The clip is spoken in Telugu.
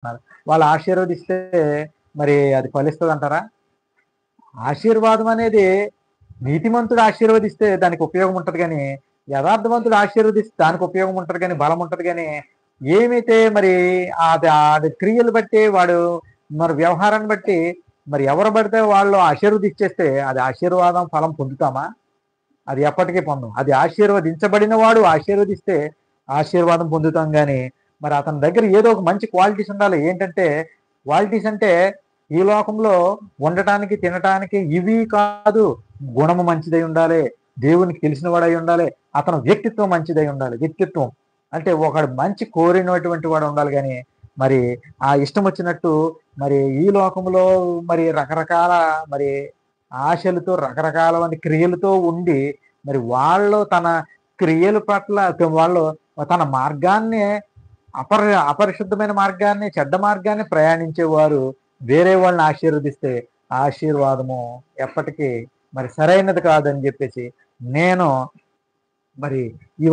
వాళ్ళు ఆశీర్వదిస్తే మరి అది ఫలిస్తదంటారా? ఆశీర్వాదం అనేది నీతిమంతుడు ఆశీర్వదిస్తే దానికి ఉపయోగం ఉంటది గానీ, యథార్థవంతుడు ఆశీర్వదిస్తే దానికి ఉపయోగం ఉంటది గానీ, బలం ఉంటది గానీ, ఏమైతే మరి అది క్రియలు బట్టి వాడు మరి వ్యవహారాన్ని బట్టి మరి ఎవరు పడితే వాళ్ళు ఆశీర్వదిచ్చేస్తే అది ఆశీర్వాదం ఫలం పొందుతామా? అది ఎప్పటికీ పొందం. అది ఆశీర్వదించబడిన వాడు ఆశీర్వదిస్తే ఆశీర్వాదం పొందుతాం గానీ, మరి అతని దగ్గర ఏదో ఒక మంచి క్వాలిటీస్ ఉండాలి. ఏంటంటే, క్వాలిటీస్ అంటే ఈ లోకంలో ఉండటానికి, తినటానికి ఇవి కాదు. గుణము మంచిదై ఉండాలి. దేవునికి తెలిసిన వాడై ఉండాలి. అతని వ్యక్తిత్వం మంచిదై ఉండాలి. వ్యక్తిత్వం అంటే ఒకడు మంచి కోరినటువంటి వాడు ఉండాలి గానీ, మరి ఆ ఇష్టం వచ్చినట్టు మరి ఈ లోకంలో మరి రకరకాల మరి ఆశలతో రకరకాలమైన క్రియలతో ఉండి మరి వాళ్ళు తన క్రియల పట్ల వాళ్ళు తన మార్గాన్ని అపరిశుద్ధమైన మార్గాన్ని, చెడ్డ మార్గాన్ని ప్రయాణించేవారు వేరే వాళ్ళని ఆశీర్వదిస్తే ఆ ఆశీర్వాదము ఎప్పటికీ మరి సరైనది కాదని జెప్పేసి నేను మరి ఈ